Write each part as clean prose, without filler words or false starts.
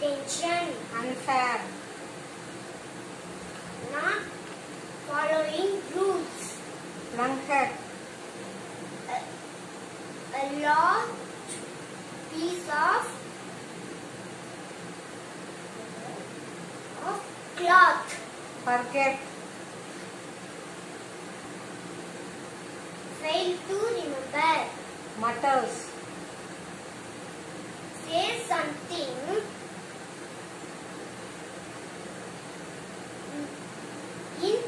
tension. Unfair. Not following rules. Blanket. A large piece of cloth. Forget. Fail to remember. Mutters. Say something in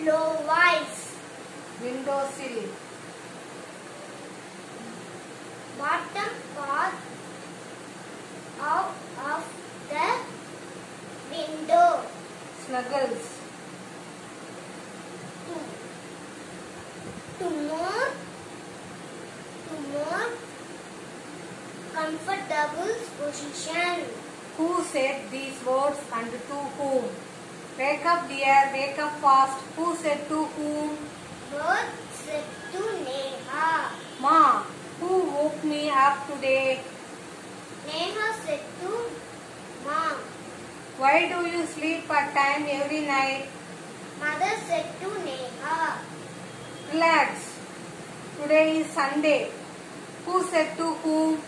low voice. Windowsill. Bottom part of the window. Snuggles. To more comfortable position. Who said these words and to whom? Wake up dear, wake up fast. Who said to whom? Bird said to Neha. Ma, who woke me up today? Neha said to Mom. Why do you sleep at time every night? Mother said to Neha. Relax. Today is Sunday. Who said to whom?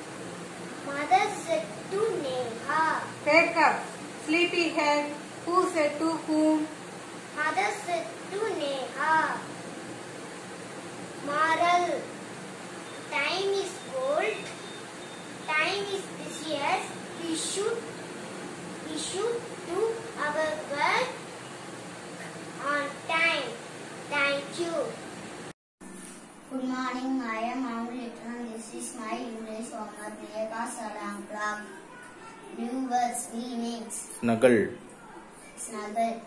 Mother said to Neha. Wake up. Sleepyhead. Who said to whom? Mother said to Neha. Moral. Time is gold. Time is precious. We should do our work on time. Thank you. Good morning, I am Litera. This is my English homework. Salam clock. New words meanings. Snuggle. Snuggle.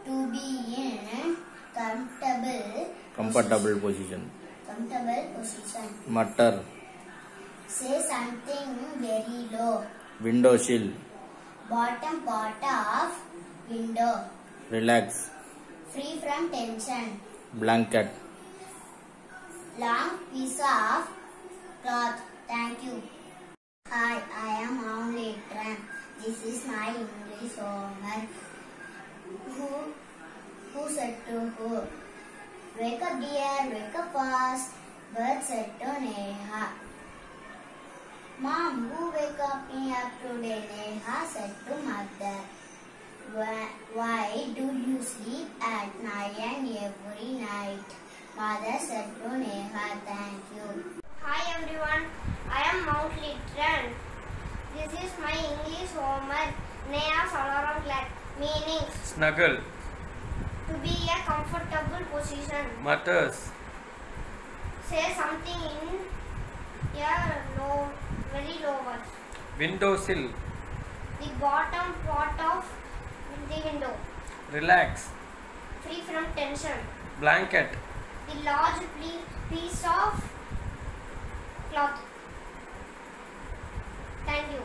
To be in Comfortable position. Mutter. Say something very low. Windowsill. Bottom part of window. Relax. Free from tension. Blanket. Long piece of cloth. Thank you. Hi, I am Litera. This is my English homework. Who said to who? Wake up dear, wake up fast. Bird said to Neha. Mom, who wake up me up today? Neha said to mother. Why do you sleep at 9 every night? Mother said to Neha. Thank you. Hi everyone, I am Litera. This is my English homework. Neha's alarm clock. Meanings. Snuggle. To be a comfortable position. Mutters. Say something in a very low voice. Windowsill. The bottom part of the window. Relax. Free from tension. Blanket. The large piece of cloth. Thank you.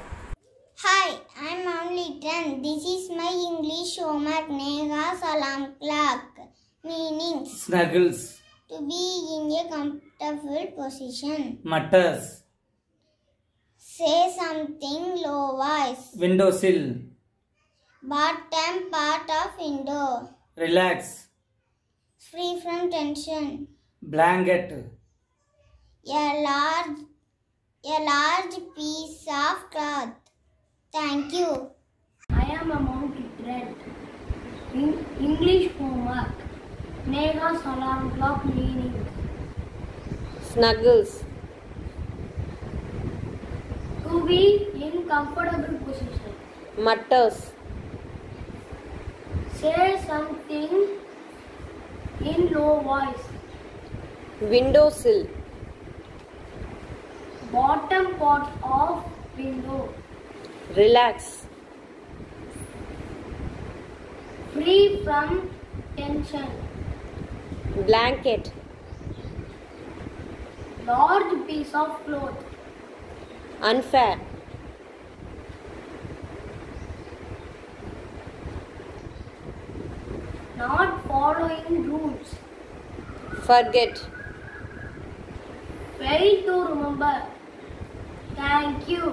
Hi, I'm Litera. This is my English homework. Neha's alarm clock. Meanings. Snuggles. To be in a comfortable position. Mutters. Say something low voice. Windowsill. Bottom part of window. Relax. Free from tension. Blanket. A large piece of cloth. Thank you. I am Litera. English homework. Neha's alarm clock. Meaning. Snuggles. To be in comfortable position. Mutters. Say something in low voice. Windowsill. Bottom part of window. Relax. Free from tension. Blanket. Large piece of cloth. Unfair. Not following rules. Forget. Fail to remember. Thank you.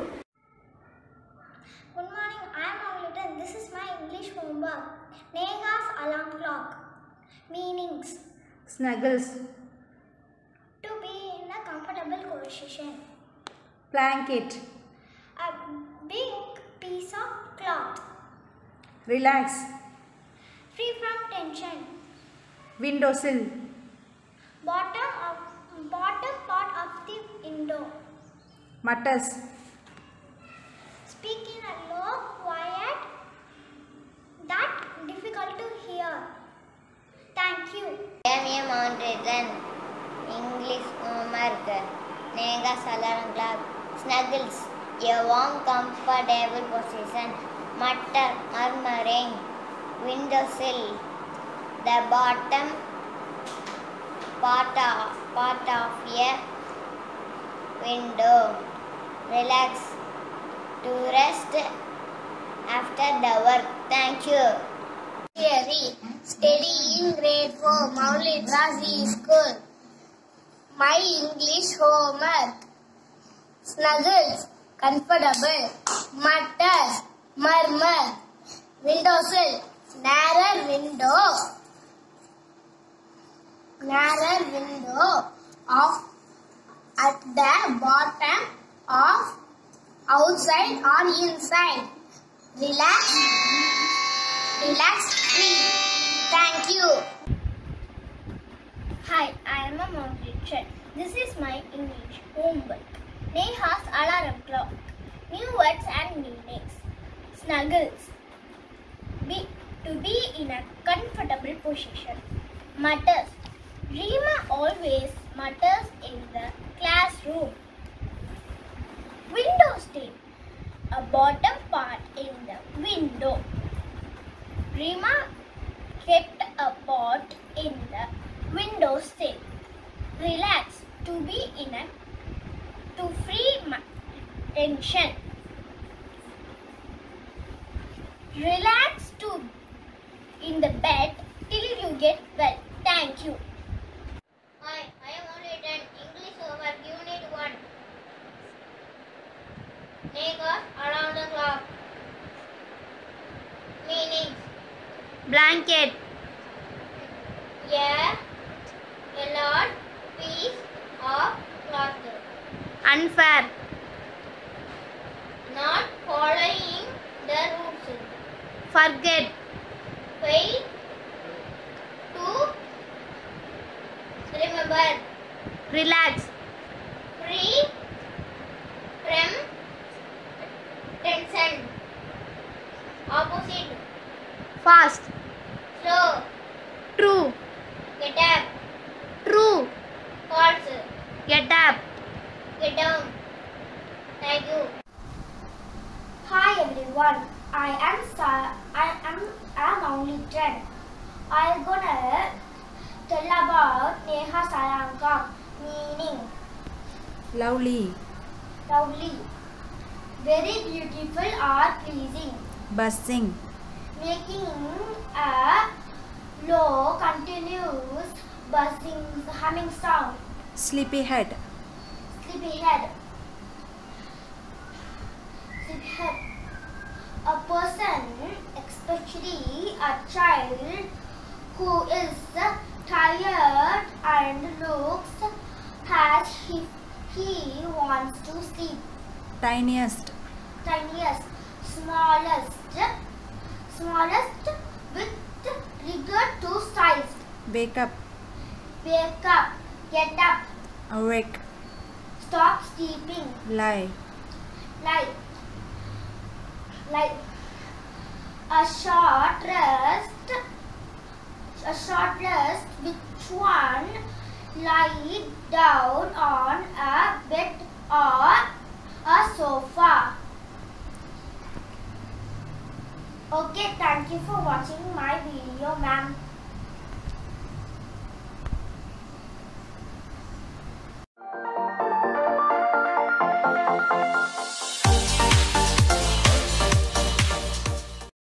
Good morning, I am Litera. This is my English homework. Neha's alarm clock. Meanings: Snuggles. to be in a comfortable position. Blanket. A big piece of cloth. Relax. Free from tension. Windowsill. Bottom part of the window. Mutters. Speak in a low, quiet, that difficult to hear. Thank you. I am a mountain. English homework. Neha's alarm clock. Snuggles. A warm, comfortable position. Mutter, murmuring. Windowsill. The bottom part of a window. Relax. To rest after the work. Thank you. Theory. Studying grade 4 mlzscbse.School. My English homework. Snuggles. Comfortable. Mutters. Murmur. Windowsill. Narrow window of at the bottom of outside or inside. Relax free. Thank you. Hi, I am a teacher. This is my English homework. Neha's alarm clock. New words and meanings. Snuggles. To be in a comfortable position. Mutters. Rima always mutters in the classroom. Window sill. A bottom part in the window. Rima kept a pot in the window sill. Relax. To be in a to free tension. Relax in the bed till you get well. Thank you. Hi, I am Litera. English homework unit 1. Neha's around the clock. Meanings: Blanket. a large piece of cloth. Unfair. Not following the rules. Forget. Fail to remember. Relax. Free from tension. Opposite. Fast. Slow. True. Get up. True. False. Get up. Get down. Thank you. Hi everyone. I am only 10. I'm gonna tell about Neha's alarm clock. Meaning: Lovely. lovely, very beautiful or pleasing, Buzzing. making a low, continuous buzzing, humming sound. Sleepyhead. Sleepyhead. Sleepyhead. A person, especially a child, who is tired and looks as if he wants to sleep. Tiniest. Tiniest. Smallest with regard to size. Wake up. Wake up. Get up. Awake. Stop sleeping. Lie. Lie. A short rest which one lie down on a bed or a sofa. Okay, thank you for watching my video, ma'am.